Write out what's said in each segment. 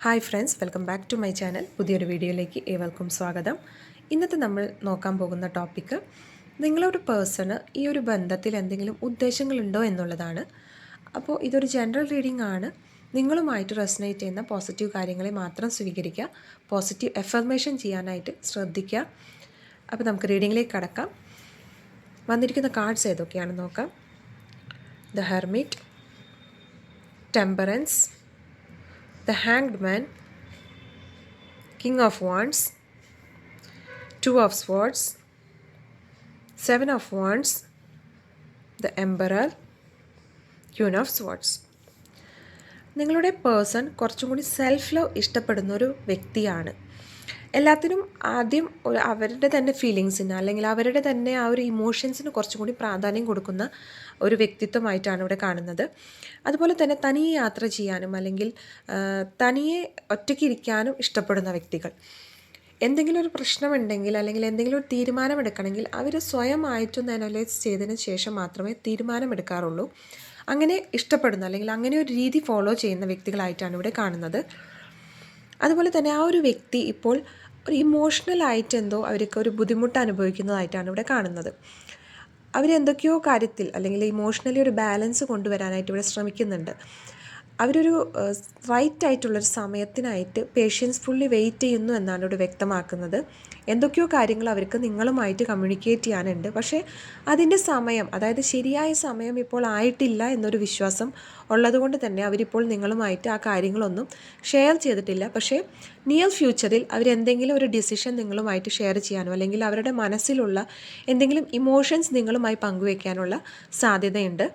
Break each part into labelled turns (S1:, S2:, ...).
S1: Hi friends, welcome back to my channel. പുതിയൊരു വീഡിയോയിലേക്ക് ഏവർക്കും സ്വാഗതം. ഇന്നത്തെ നമ്മൾ നോക്കാൻ പോകുന്ന ടോപ്പിക്ക് നിങ്ങളൊരു പേഴ്സണ് ഈ ഒരു ബന്ധത്തിൽ എന്തെങ്കിലും ഉദ്ദേശങ്ങളുണ്ടോ എന്നുള്ളതാണ്. അപ്പോൾ ഇതൊരു ജനറൽ റീഡിംഗ് ആണ്. നിങ്ങളുമായിട്ട് റെസനേറ്റ് ചെയ്യുന്ന പോസിറ്റീവ് കാര്യങ്ങളെ മാത്രം സ്വീകരിക്കുക, പോസിറ്റീവ് എഫർമേഷൻ ചെയ്യാനായിട്ട് ശ്രദ്ധിക്കുക. അപ്പോൾ നമുക്ക് റീഡിങ്ങിലേക്ക് കടക്കാം. വന്നിരിക്കുന്ന കാർഡ്സ് ഏതൊക്കെയാണെന്ന് നോക്കാം. The hermit, temperance, the Hanged Man, King of Wands, Two of Swords, Seven of Wands, the Emperor, Queen of Swords. നിങ്ങളുടെ പേഴ്സൺ കുറച്ചും കൂടി സെൽഫ് ലവ് ഇഷ്ടപ്പെടുന്നൊരു വ്യക്തിയാണ്. എല്ലാത്തിനും ആദ്യം അവരുടെ തന്നെ ഫീലിങ്സിന് അല്ലെങ്കിൽ അവരുടെ തന്നെ ആ ഒരു ഇമോഷൻസിന് കുറച്ചും കൂടി പ്രാധാന്യം കൊടുക്കുന്ന ഒരു വ്യക്തിത്വമായിട്ടാണ് ഇവിടെ കാണുന്നത്. അതുപോലെ തന്നെ തനിയെ യാത്ര ചെയ്യാനും അല്ലെങ്കിൽ തനിയെ ഒറ്റയ്ക്ക് ഇരിക്കാനും ഇഷ്ടപ്പെടുന്ന വ്യക്തികൾ. എന്തെങ്കിലും ഒരു പ്രശ്നമുണ്ടെങ്കിൽ അല്ലെങ്കിൽ എന്തെങ്കിലും ഒരു തീരുമാനമെടുക്കണമെങ്കിൽ അവർ സ്വയമായിട്ടൊന്ന് അനലൈസ് ചെയ്തതിന് ശേഷം മാത്രമേ തീരുമാനമെടുക്കാറുള്ളൂ. അങ്ങനെ ഇഷ്ടപ്പെടുന്ന അല്ലെങ്കിൽ അങ്ങനെ ഒരു രീതി ഫോളോ ചെയ്യുന്ന വ്യക്തികളായിട്ടാണ് ഇവിടെ കാണുന്നത്. അതുപോലെ തന്നെ ആ ഒരു വ്യക്തി ഇപ്പോൾ ഒരു ഇമോഷണലായിട്ട് എന്തോ അവർക്ക് ഒരു ബുദ്ധിമുട്ട് അനുഭവിക്കുന്നതായിട്ടാണ് ഇവിടെ കാണുന്നത്. അവരെന്തൊക്കെയോ കാര്യത്തിൽ അല്ലെങ്കിൽ ഇമോഷണലി ഒരു ബാലൻസ് കൊണ്ടുവരാനായിട്ട് ഇവിടെ ശ്രമിക്കുന്നുണ്ട്. അവരൊരു റൈറ്റ് ആയിട്ടുള്ളൊരു സമയത്തിനായിട്ട് പേഷ്യൻസ്ഫുള്ളി വെയിറ്റ് ചെയ്യുന്നു എന്നാണ് ഇവിടെ വ്യക്തമാക്കുന്നത്. എന്തൊക്കെയോ കാര്യങ്ങൾ അവർക്ക് നിങ്ങളുമായിട്ട് കമ്മ്യൂണിക്കേറ്റ് ചെയ്യാനുണ്ട്. പക്ഷേ അതിൻ്റെ സമയം, അതായത് ശരിയായ സമയം ഇപ്പോൾ ആയിട്ടില്ല എന്നൊരു വിശ്വാസം ഉള്ളതുകൊണ്ട് തന്നെ അവരിപ്പോൾ നിങ്ങളുമായിട്ട് ആ കാര്യങ്ങളൊന്നും ഷെയർ ചെയ്തിട്ടില്ല. പക്ഷേ നിയർ ഫ്യൂച്ചറിൽ അവരെന്തെങ്കിലും ഒരു ഡിസിഷൻ നിങ്ങളുമായിട്ട് ഷെയർ ചെയ്യാനോ അല്ലെങ്കിൽ അവരുടെ മനസ്സിലുള്ള എന്തെങ്കിലും ഇമോഷൻസ് നിങ്ങളുമായി പങ്കുവയ്ക്കാനുള്ള സാധ്യതയുണ്ട്.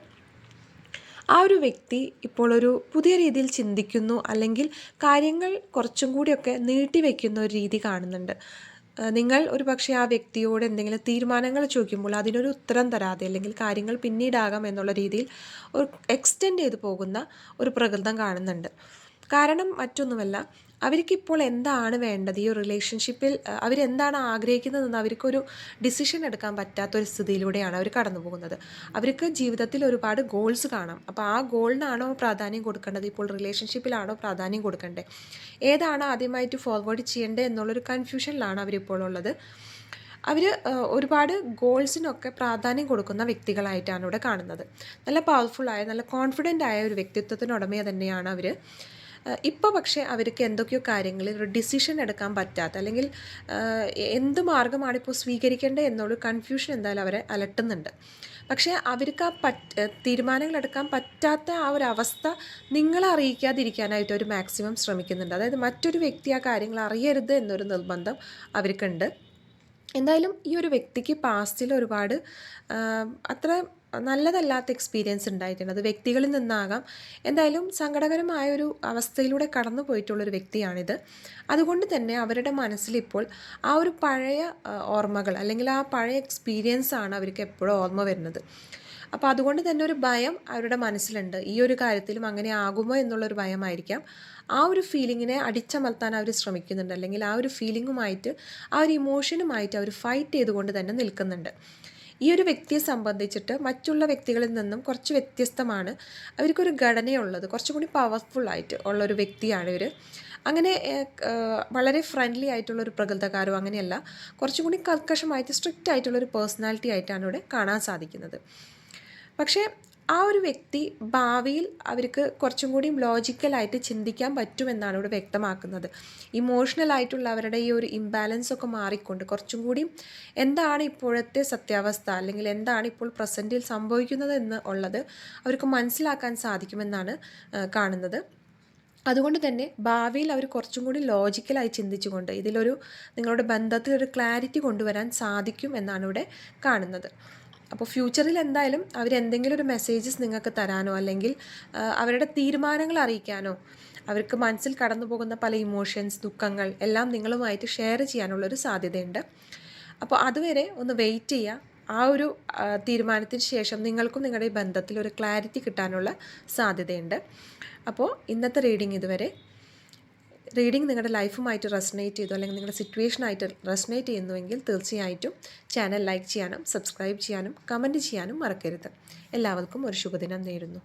S1: ആ ഒരു വ്യക്തി ഇപ്പോൾ ഒരു പുതിയ രീതിയിൽ ചിന്തിക്കുന്നു അല്ലെങ്കിൽ കാര്യങ്ങൾ കുറച്ചും കൂടിയൊക്കെ നീട്ടിവെക്കുന്ന ഒരു രീതി കാണുന്നുണ്ട്. നിങ്ങൾ ഒരു പക്ഷേ ആ വ്യക്തിയോട് എന്തെങ്കിലും തീരുമാനങ്ങൾ ചോദിക്കുമ്പോൾ അതിനൊരു ഉത്തരം തരാതെ അല്ലെങ്കിൽ കാര്യങ്ങൾ പിന്നീടാകാം എന്നുള്ള രീതിയിൽ ഒരു എക്സ്റ്റെൻഡ് ചെയ്ത് പോകുന്ന ഒരു പ്രകൃതം കാണുന്നുണ്ട്. കാരണം മറ്റൊന്നുമല്ല, അവർക്കിപ്പോൾ എന്താണ് വേണ്ടത്, ഈ ഒരു റിലേഷൻഷിപ്പിൽ അവരെന്താണ് ആഗ്രഹിക്കുന്നതെന്ന് അവർക്കൊരു ഡിസിഷൻ എടുക്കാൻ പറ്റാത്തൊരു സ്ഥിതിയിലൂടെയാണ് അവർ കടന്നു പോകുന്നത്. അവർക്ക് ജീവിതത്തിൽ ഒരുപാട് ഗോൾസ് കാണാം. അപ്പോൾ ആ ഗോളിനാണോ പ്രാധാന്യം കൊടുക്കേണ്ടത്, ഇപ്പോൾ റിലേഷൻഷിപ്പിലാണോ പ്രാധാന്യം കൊടുക്കേണ്ടത്, ഏതാണ് ആദ്യമായിട്ട് ഫോർവേഡ് ചെയ്യേണ്ടത് എന്നുള്ളൊരു കൺഫ്യൂഷനിലാണ് അവരിപ്പോൾ ഉള്ളത്. അവർ ഒരുപാട് ഗോൾസിനൊക്കെ പ്രാധാന്യം കൊടുക്കുന്ന വ്യക്തികളായിട്ടാണ് ഇവിടെ കാണുന്നത്. നല്ല പവർഫുള്ളായ, നല്ല കോൺഫിഡൻ്റ് ആയ ഒരു വ്യക്തിത്വത്തിനുടമയെ തന്നെയാണ് അവർ. ഇപ്പോൾ പക്ഷേ അവർക്ക് എന്തൊക്കെയോ കാര്യങ്ങളിൽ ഒരു ഡിസിഷൻ എടുക്കാൻ പറ്റാത്ത അല്ലെങ്കിൽ എന്ത് മാർഗ്ഗമാണിപ്പോൾ സ്വീകരിക്കേണ്ടത് എന്നുള്ളൊരു കൺഫ്യൂഷൻ എന്തായാലും അവരെ അലട്ടുന്നുണ്ട്. പക്ഷേ അവർക്ക് ആ തീരുമാനങ്ങൾ എടുക്കാൻ പറ്റാത്ത ആ ഒരു അവസ്ഥ നിങ്ങളെ അറിയിക്കാതിരിക്കാനായിട്ട് അവർ മാക്സിമം ശ്രമിക്കുന്നുണ്ട്. അതായത് മറ്റൊരു വ്യക്തി ആ കാര്യങ്ങൾ അറിയരുത് എന്നൊരു നിർബന്ധം അവർക്കുണ്ട്. എന്തായാലും ഈ ഒരു വ്യക്തിക്ക് പാസ്റ്റിൽ ഒരുപാട് അത്ര നല്ലതല്ലാത്ത എക്സ്പീരിയൻസ് ഉണ്ടായിട്ടുണ്ട്. അത് വ്യക്തികളിൽ നിന്നാകാം. എന്തായാലും സങ്കടകരമായൊരു അവസ്ഥയിലൂടെ കടന്നു പോയിട്ടുള്ളൊരു വ്യക്തിയാണിത്. അതുകൊണ്ട് തന്നെ അവരുടെ മനസ്സിലിപ്പോൾ ആ ഒരു പഴയ ഓർമ്മകൾ അല്ലെങ്കിൽ ആ പഴയ എക്സ്പീരിയൻസാണ് അവർക്ക് എപ്പോഴും ഓർമ്മ വരുന്നത്. അപ്പോൾ അതുകൊണ്ട് തന്നെ ഒരു ഭയം അവരുടെ മനസ്സിലുണ്ട്. ഈ ഒരു കാര്യത്തിലും അങ്ങനെ ആകുമോ എന്നുള്ളൊരു ഭയമായിരിക്കാം. ആ ഒരു ഫീലിങ്ങിനെ അടിച്ചമർത്താൻ അവർ ശ്രമിക്കുന്നുണ്ട്. അല്ലെങ്കിൽ ആ ഒരു ഫീലിങ്ങുമായിട്ട്, ആ ഒരു ഇമോഷനുമായിട്ട് അവർ ഫൈറ്റ് ചെയ്തുകൊണ്ട് തന്നെ നിൽക്കുന്നുണ്ട്. ഈ ഒരു വ്യക്തിയെ സംബന്ധിച്ചിട്ട് മറ്റുള്ള വ്യക്തികളിൽ നിന്നും കുറച്ച് വ്യത്യസ്തമാണ്. അവർക്കൊരു ഘടനയുള്ളത്, കുറച്ചും കൂടി പവർഫുള്ളായിട്ട് ഉള്ളൊരു വ്യക്തിയാണ് ഇവർ. അങ്ങനെ വളരെ ഫ്രണ്ട്ലി ആയിട്ടുള്ളൊരു പ്രകൃതക്കാരോ അങ്ങനെയല്ല, കുറച്ചും കൂടി കർക്കശമായിട്ട് സ്ട്രിക്റ്റ് ആയിട്ടുള്ളൊരു പേഴ്സണാലിറ്റി ആയിട്ടാണ് ഇവിടെ കാണാൻ സാധിക്കുന്നത്. പക്ഷേ ആ ഒരു വ്യക്തി ഭാവിയിൽ അവർക്ക് കുറച്ചും കൂടി ലോജിക്കലായിട്ട് ചിന്തിക്കാൻ പറ്റുമെന്നാണ് ഇവിടെ വ്യക്തമാക്കുന്നത്. ഇമോഷണലായിട്ടുള്ള അവരുടെ ഈ ഒരു ഇംബാലൻസ് ഒക്കെ മാറിക്കൊണ്ട് കുറച്ചും കൂടി എന്താണ് ഇപ്പോഴത്തെ സത്യാവസ്ഥ അല്ലെങ്കിൽ എന്താണ് ഇപ്പോൾ പ്രസൻറ്റിൽ സംഭവിക്കുന്നത് എന്ന് ഉള്ളത് അവർക്ക് മനസ്സിലാക്കാൻ സാധിക്കുമെന്നാണ് കാണുന്നത്. അതുകൊണ്ട് തന്നെ ഭാവിയിൽ അവർ കുറച്ചും കൂടി ലോജിക്കലായി ചിന്തിച്ചുകൊണ്ട് ഇതിലൊരു നിങ്ങളുടെ ബന്ധത്തിലൊരു ക്ലാരിറ്റി കൊണ്ടുവരാൻ സാധിക്കും എന്നാണ് ഇവിടെ കാണുന്നത്. അപ്പോൾ ഫ്യൂച്ചറിൽ എന്തായാലും അവരെന്തെങ്കിലും ഒരു മെസ്സേജസ് നിങ്ങൾക്ക് തരാനോ അല്ലെങ്കിൽ അവരുടെ തീരുമാനങ്ങൾ അറിയിക്കാനോ, അവർക്ക് മനസ്സിൽ കടന്നു പോകുന്ന പല ഇമോഷൻസ്, ദുഃഖങ്ങൾ എല്ലാം നിങ്ങളുമായിട്ട് ഷെയർ ചെയ്യാനുള്ളൊരു സാധ്യതയുണ്ട്. അപ്പോൾ അതുവരെ ഒന്ന് വെയിറ്റ് ചെയ്യുക. ആ ഒരു തീരുമാനത്തിന് ശേഷം നിങ്ങൾക്കും നിങ്ങളുടെ ബന്ധത്തിൽ ഒരു ക്ലാരിറ്റി കിട്ടാനുള്ള സാധ്യതയുണ്ട്. അപ്പോൾ ഇന്നത്തെ റീഡിംഗ് ഇതുവരെ. റീഡിംഗ് നിങ്ങളുടെ ലൈഫുമായിട്ട് റെസനേറ്റ് ചെയ്തു അല്ലെങ്കിൽ നിങ്ങളുടെ സിറ്റുവേഷനായിട്ട് റെസനേറ്റ് ചെയ്യുന്നുവെങ്കിൽ തീർച്ചയായിട്ടും ചാനൽ ലൈക്ക് ചെയ്യാനും സബ്സ്ക്രൈബ് ചെയ്യാനും കമൻറ്റ് ചെയ്യാനും മറക്കരുത്. എല്ലാവർക്കും ഒരു ശുഭദിനം നേരുന്നു.